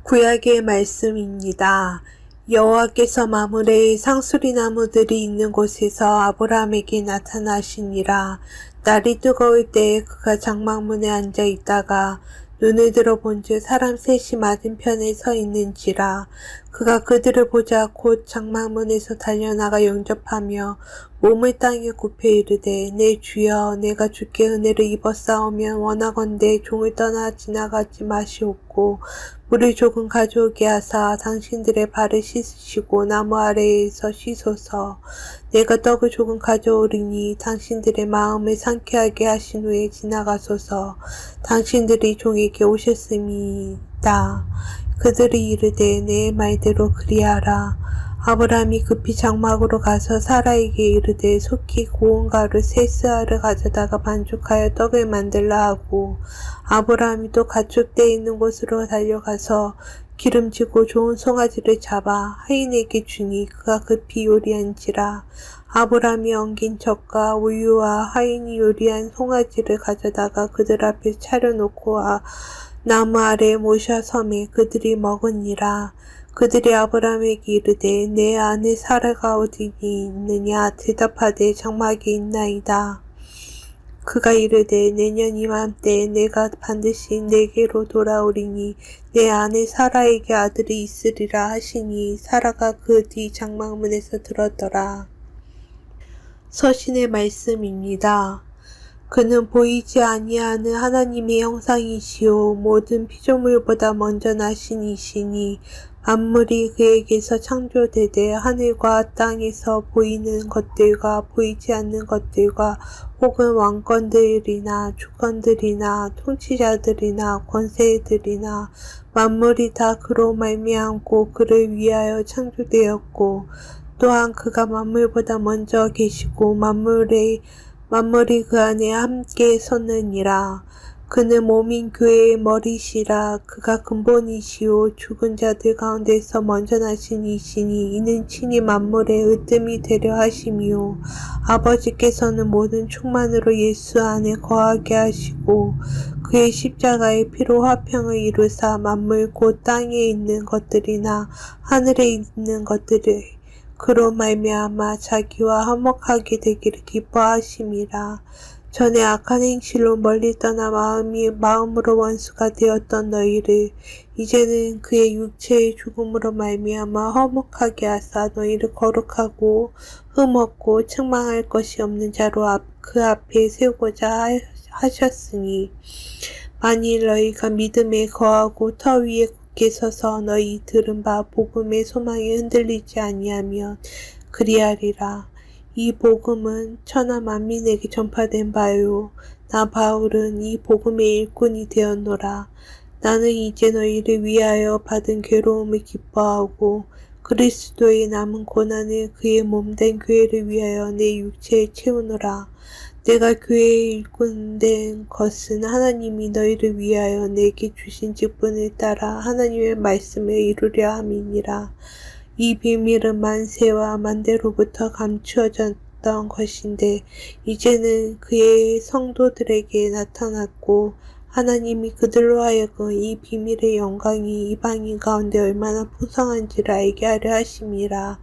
구약의 말씀입니다. 여호와께서 마므레의 상수리 나무들이 있는 곳에서 아브라함에게 나타나시니라. 날이 뜨거울 때에 그가 장막문에 앉아 있다가 눈을 들어 본즉 사람 셋이 맞은편에 서 있는지라. 그가 그들을 보자 곧 장막문에서 달려나가 영접하며 몸을 땅에 굽혀 이르되 내 주여, 내가 주께 은혜를 입었사오면 원하건대 종을 떠나 지나가지 마시옵고 물을 조금 가져오게 하사 당신들의 발을 씻으시고 나무 아래에서 쉬소서. 내가 떡을 조금 가져오리니 당신들의 마음을 상쾌하게 하신 후에 지나가소서. 당신들이 종에게 오셨음이다. 그들이 이르되 내 말대로 그리하라. 아브라함이 급히 장막으로 가서 사라에게 이르되 속히 고운 가루 세 스아를 가져다가 반죽하여 떡을 만들라 하고, 아브라함이 또 가축대 있는 곳으로 달려가서 기름지고 좋은 송아지를 잡아 하인에게 주니 그가 급히 요리한지라. 아브라함이 엉긴 젖과 우유와 하인이 요리한 송아지를 가져다가 그들 앞에 차려놓고 나무 아래에 모셔 섬에 그들이 먹으니라. 그들이 아브라함에게 이르되 내 아내 사라가 어디 있느냐 대답하되 장막에 있나이다. 그가 이르되 내년 이맘때에 내가 반드시 내게로 돌아오리니 내 아내 사라에게 아들이 있으리라 하시니 사라가 그 뒤 장막문에서 들었더라. 서신의 말씀입니다. 그는 보이지 아니하는 하나님의 형상이시오 모든 피조물보다 먼저 나신 이시니 만물이 그에게서 창조되되 하늘과 땅에서 보이는 것들과 보이지 않는 것들과 혹은 왕권들이나 주권들이나 통치자들이나 권세들이나 만물이 다 그로 말미암고 그를 위하여 창조되었고 또한 그가 만물보다 먼저 계시고 만물이 그 안에 함께 섰느니라. 그는 몸인 교회의 머리시라. 그가 근본이시오 죽은 자들 가운데서 먼저 나신 이시니 이는 친히 만물의 으뜸이 되려 하심이요 아버지께서는 모든 충만으로 예수 안에 거하게 하시고 그의 십자가의 피로 화평을 이루사 만물 곧 땅에 있는 것들이나 하늘에 있는 것들을 그로 말미암아 자기와 화목하게 되기를 기뻐하심이라. 전에 악한 행실로 멀리 떠나 마음으로 원수가 되었던 너희를 이제는 그의 육체의 죽음으로 말미암아 화목하게 하사 너희를 거룩하고 흠없고 책망할 것이 없는 자로 그 앞에 세우고자 하셨으니 만일 너희가 믿음에 거하고 터 위에 굳게 서서 너희 들은 바 복음의 소망에 흔들리지 아니하면 그리하리라. 이 복음은 천하 만민에게 전파된 바요. 나 바울은 이 복음의 일꾼이 되었노라. 나는 이제 너희를 위하여 받은 괴로움을 기뻐하고 그리스도의 남은 고난을 그의 몸된 교회를 위하여 내 육체에 채우노라. 내가 교회의 일꾼 된 것은 하나님이 너희를 위하여 내게 주신 직분을 따라 하나님의 말씀을 이루려 함이니라. 이 비밀은 만세와 만대로부터 감추어졌던 것인데 이제는 그의 성도들에게 나타났고 하나님이 그들로 하여금 이 비밀의 영광이 이방인 가운데 얼마나 풍성한지를 알게 하려 하심이라.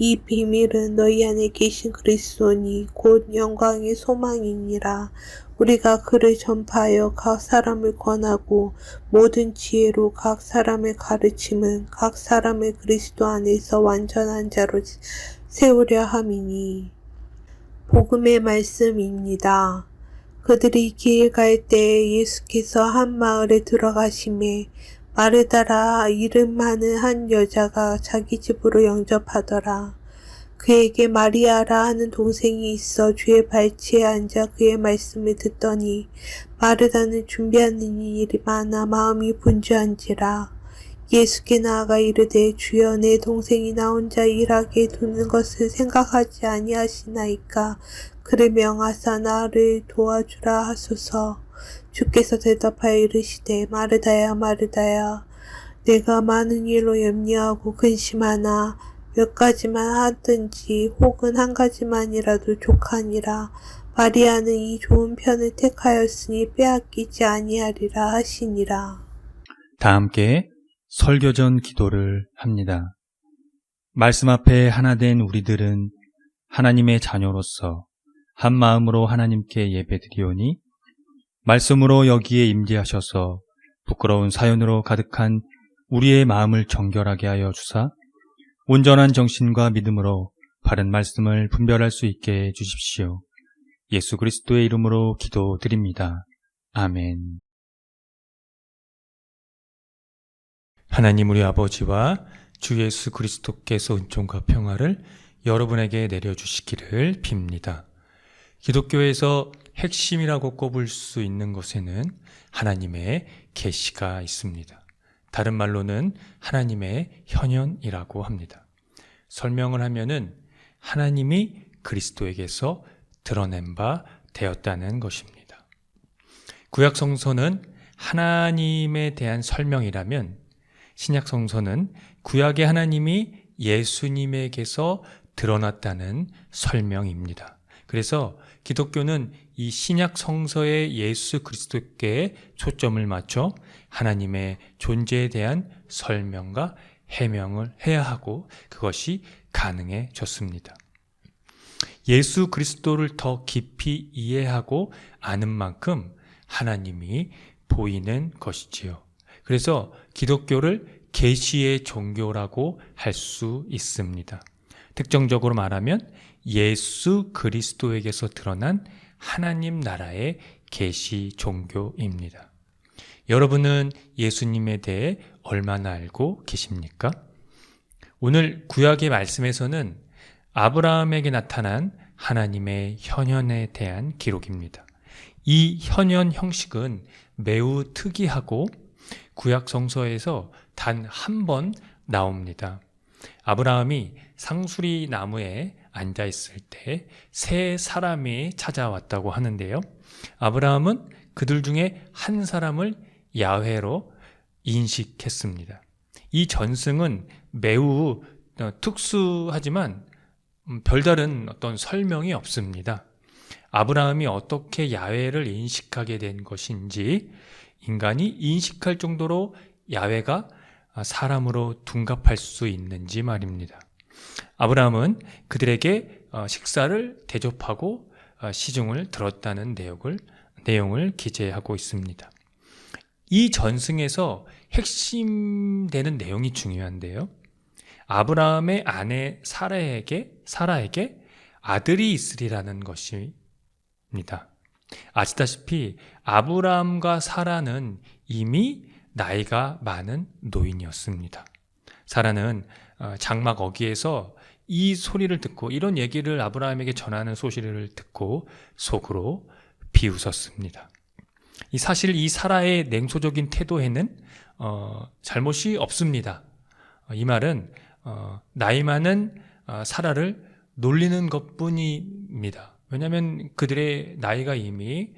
이 비밀은 너희 안에 계신 그리스도니 곧 영광의 소망이니라. 우리가 그를 전파하여 각 사람을 권하고 모든 지혜로 각 사람의 가르침은 각 사람을 그리스도 안에서 완전한 자로 세우려 함이니. 복음의 말씀입니다. 그들이 길 갈 때에 예수께서 한 마을에 들어가심에 마르다라 이름하는 한 여자가 자기 집으로 영접하더라. 그에게 마리아라 하는 동생이 있어 주의 발치에 앉아 그의 말씀을 듣더니 마르다는 준비하는 일이 많아 마음이 분주한지라. 예수께 나아가 이르되 주여 내 동생이 나 혼자 일하게 두는 것을 생각하지 아니하시나이까. 그를 명하사 나를 도와주라 하소서. 주께서 대답하여 이르시되 마르다야 마르다야 내가 많은 일로 염려하고 근심하나 몇 가지만 하든지 혹은 한 가지만이라도 족하니라. 마리아는 이 좋은 편을 택하였으니 빼앗기지 아니하리라 하시니라. 다 함께 설교 전 기도를 합니다. 말씀 앞에 하나 된 우리들은 하나님의 자녀로서 한 마음으로 하나님께 예배드리오니 말씀으로 여기에 임재하셔서 부끄러운 사연으로 가득한 우리의 마음을 정결하게 하여 주사 온전한 정신과 믿음으로 바른 말씀을 분별할 수 있게 해 주십시오. 예수 그리스도의 이름으로 기도드립니다. 아멘. 하나님 우리 아버지와 주 예수 그리스도께서 은총과 평화를 여러분에게 내려주시기를 빕니다. 기독교에서 핵심이라고 꼽을 수 있는 것에는 하나님의 계시가 있습니다. 다른 말로는 하나님의 현현이라고 합니다. 설명을 하면은 하나님이 그리스도에게서 드러낸 바 되었다는 것입니다. 구약 성서는 하나님에 대한 설명이라면 신약 성서는 구약의 하나님이 예수님에게서 드러났다는 설명입니다. 그래서 기독교는 이 신약 성서의 예수 그리스도께 초점을 맞춰 하나님의 존재에 대한 설명과 해명을 해야 하고 그것이 가능해졌습니다. 예수 그리스도를 더 깊이 이해하고 아는 만큼 하나님이 보이는 것이지요. 그래서 기독교를 계시의 종교라고 할 수 있습니다. 특정적으로 말하면 예수 그리스도에게서 드러난 하나님 나라의 계시 종교입니다. 여러분은 예수님에 대해 얼마나 알고 계십니까? 오늘 구약의 말씀에서는 아브라함에게 나타난 하나님의 현현에 대한 기록입니다. 이 현현 형식은 매우 특이하고 구약 성서에서 단 한 번 나옵니다. 아브라함이 상수리 나무에 앉아 있을 때 세 사람이 찾아왔다고 하는데요. 아브라함은 그들 중에 한 사람을 야훼로 인식했습니다. 이 전승은 매우 특수하지만 별다른 어떤 설명이 없습니다. 아브라함이 어떻게 야훼를 인식하게 된 것인지, 인간이 인식할 정도로 야훼가 사람으로 둔갑할 수 있는지 말입니다. 아브라함은 그들에게 식사를 대접하고 시중을 들었다는 내용을 기재하고 있습니다. 이 전승에서 핵심되는 내용이 중요한데요. 아브라함의 아내 사라에게 아들이 있으리라는 것입니다. 아시다시피 아브라함과 사라는 이미 나이가 많은 노인이었습니다. 사라는 장막 어귀에서 이 소리를 듣고 이런 얘기를 아브라함에게 전하는 소식을 듣고 속으로 비웃었습니다. 사실 이 사라의 냉소적인 태도에는 잘못이 없습니다. 이 말은 나이 많은 사라를 놀리는 것뿐입니다. 왜냐하면 그들의 나이가 이미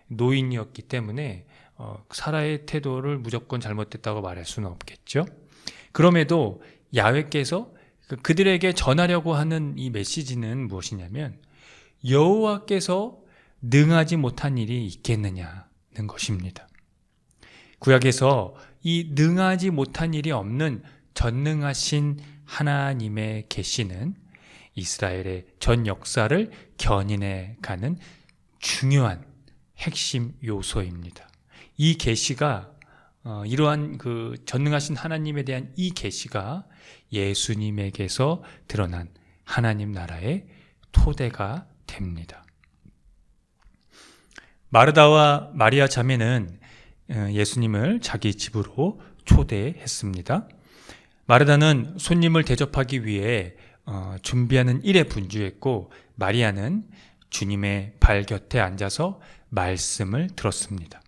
노인이었기 때문에 사라의 태도를 무조건 잘못됐다고 말할 수는 없겠죠. 그럼에도 야훼께서 그들에게 전하려고 하는 이 메시지는 무엇이냐면 여호와께서 능하지 못한 일이 있겠느냐는 것입니다. 구약에서 이 능하지 못한 일이 없는 전능하신 하나님의 계시는 이스라엘의 전 역사를 견인해 가는 중요한 핵심 요소입니다. 이 계시가 이러한 그 전능하신 하나님에 대한 이 계시가 예수님에게서 드러난 하나님 나라의 토대가 됩니다. 마르다와 마리아 자매는 예수님을 자기 집으로 초대했습니다. 마르다는 손님을 대접하기 위해 준비하는 일에 분주했고, 마리아는 주님의 발 곁에 앉아서 말씀을 들었습니다.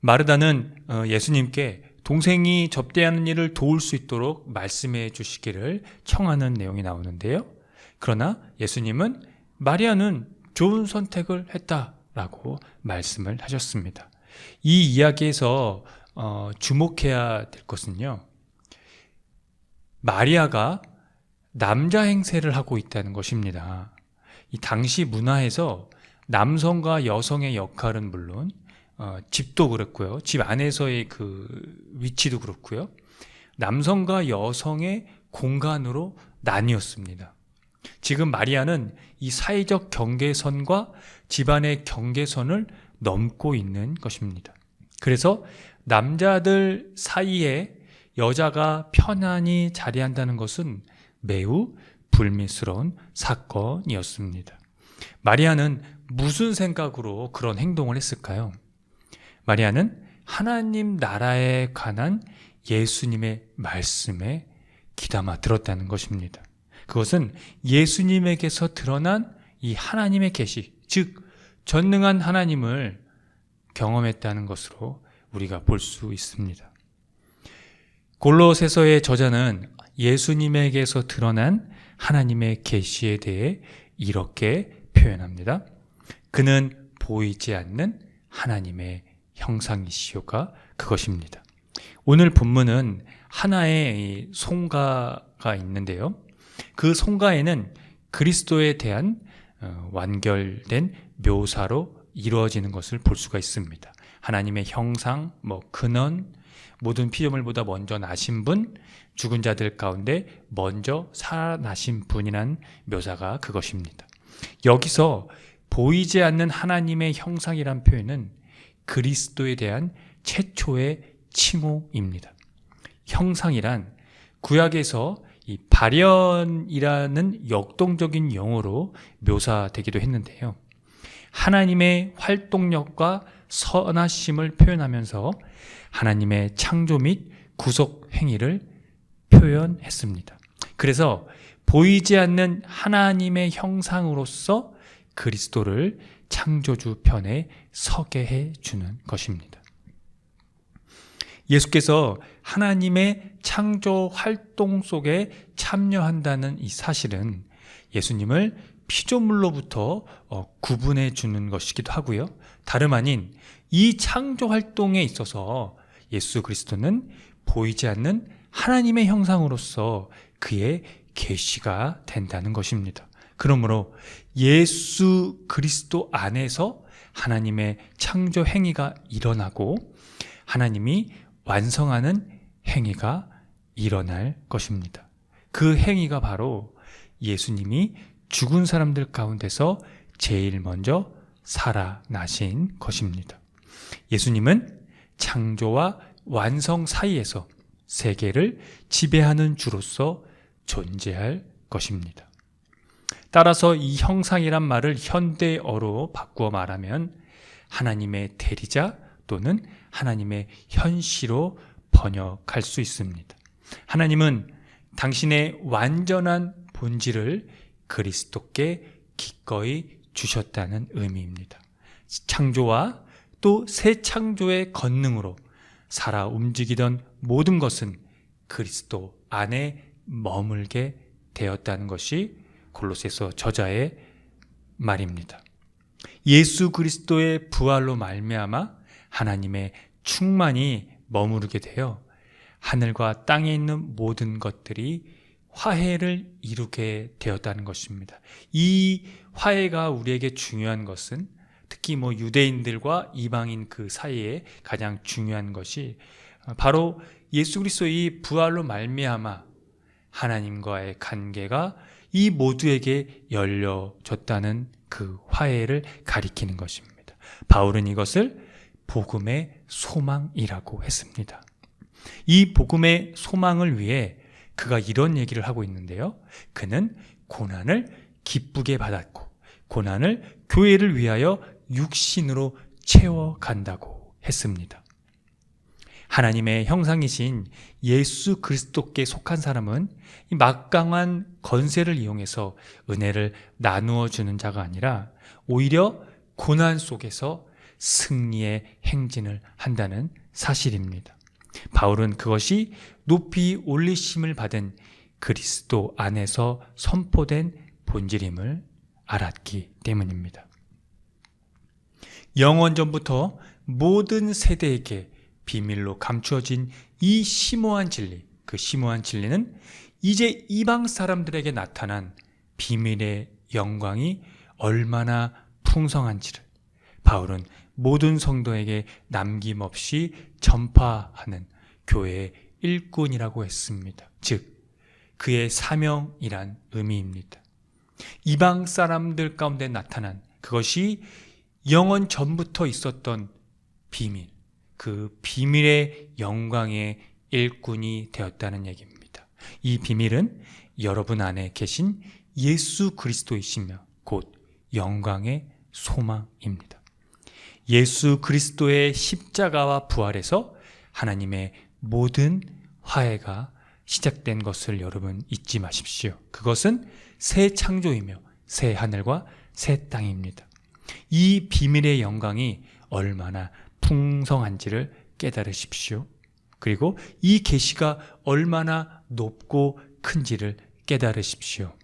마르다는 예수님께 동생이 접대하는 일을 도울 수 있도록 말씀해 주시기를 청하는 내용이 나오는데요. 그러나 예수님은 마리아는 좋은 선택을 했다라고 말씀을 하셨습니다. 이 이야기에서 주목해야 될 것은요, 마리아가 남자 행세를 하고 있다는 것입니다. 이 당시 문화에서 남성과 여성의 역할은 물론 집도 그렇고요. 집 안에서의 그 위치도 그렇고요. 남성과 여성의 공간으로 나뉘었습니다. 지금 마리아는 이 사회적 경계선과 집안의 경계선을 넘고 있는 것입니다. 그래서 남자들 사이에 여자가 편안히 자리한다는 것은 매우 불미스러운 사건이었습니다. 마리아는 무슨 생각으로 그런 행동을 했을까요? 마리아는 하나님 나라에 관한 예수님의 말씀에 귀담아 들었다는 것입니다. 그것은 예수님에게서 드러난 이 하나님의 계시, 즉 전능한 하나님을 경험했다는 것으로 우리가 볼 수 있습니다. 골로새서의 저자는 예수님에게서 드러난 하나님의 계시에 대해 이렇게 표현합니다. 그는 보이지 않는 하나님의 형상이시오가 그것입니다. 오늘 본문은 하나의 송가가 있는데요. 그 송가에는 그리스도에 대한 완결된 묘사로 이루어지는 것을 볼 수가 있습니다. 하나님의 형상, 근원, 모든 피조물보다 먼저 나신 분, 죽은 자들 가운데 먼저 살아나신 분이란 묘사가 그것입니다. 여기서 보이지 않는 하나님의 형상이란 표현은 그리스도에 대한 최초의 칭호입니다. 형상이란 구약에서 이 발현이라는 역동적인 용어로 묘사되기도 했는데요. 하나님의 활동력과 선하심을 표현하면서 하나님의 창조 및 구속 행위를 표현했습니다. 그래서 보이지 않는 하나님의 형상으로서 그리스도를 창조주 편에 서게 해주는 것입니다. 예수께서 하나님의 창조 활동 속에 참여한다는 이 사실은 예수님을 피조물로부터 구분해 주는 것이기도 하고요. 다름 아닌 이 창조 활동에 있어서 예수 그리스도는 보이지 않는 하나님의 형상으로서 그의 계시가 된다는 것입니다. 그러므로 예수 그리스도 안에서 하나님의 창조 행위가 일어나고 하나님이 완성하는 행위가 일어날 것입니다. 그 행위가 바로 예수님이 죽은 사람들 가운데서 제일 먼저 살아나신 것입니다. 예수님은 창조와 완성 사이에서 세계를 지배하는 주로서 존재할 것입니다. 따라서 이 형상이란 말을 현대어로 바꾸어 말하면 하나님의 대리자 또는 하나님의 현시로 번역할 수 있습니다. 하나님은 당신의 완전한 본질을 그리스도께 기꺼이 주셨다는 의미입니다. 창조와 또 새 창조의 권능으로 살아 움직이던 모든 것은 그리스도 안에 머물게 되었다는 것이 골로새서 저자의 말입니다. 예수 그리스도의 부활로 말미암아 하나님의 충만이 머무르게 되어 하늘과 땅에 있는 모든 것들이 화해를 이루게 되었다는 것입니다. 이 화해가 우리에게 중요한 것은 특히 유대인들과 이방인 그 사이에 가장 중요한 것이 바로 예수 그리스도의 부활로 말미암아 하나님과의 관계가 이 모두에게 열려졌다는 그 화해를 가리키는 것입니다. 바울은 이것을 복음의 소망이라고 했습니다. 이 복음의 소망을 위해 그가 이런 얘기를 하고 있는데요. 그는 고난을 기쁘게 받았고 고난을 교회를 위하여 육신으로 채워간다고 했습니다. 하나님의 형상이신 예수 그리스도께 속한 사람은 이 막강한 권세를 이용해서 은혜를 나누어 주는 자가 아니라 오히려 고난 속에서 승리의 행진을 한다는 사실입니다. 바울은 그것이 높이 올리심을 받은 그리스도 안에서 선포된 본질임을 알았기 때문입니다. 영원전부터 모든 세대에게 비밀로 감추어진 이 심오한 진리, 그 심오한 진리는 이제 이방 사람들에게 나타난 비밀의 영광이 얼마나 풍성한지를 바울은 모든 성도에게 남김없이 전파하는 교회의 일꾼이라고 했습니다. 즉, 그의 사명이란 의미입니다. 이방 사람들 가운데 나타난 그것이 영원 전부터 있었던 비밀, 그 비밀의 영광의 일꾼이 되었다는 얘기입니다. 이 비밀은 여러분 안에 계신 예수 그리스도이시며 곧 영광의 소망입니다. 예수 그리스도의 십자가와 부활에서 하나님의 모든 화해가 시작된 것을 여러분 잊지 마십시오. 그것은 새 창조이며 새 하늘과 새 땅입니다. 이 비밀의 영광이 얼마나 풍성한지를 깨달으십시오. 그리고 이 계시가 얼마나 높고 큰지를 깨달으십시오.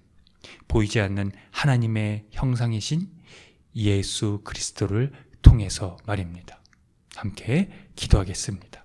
보이지 않는 하나님의 형상이신 예수 그리스도를 통해서 말입니다. 함께 기도하겠습니다.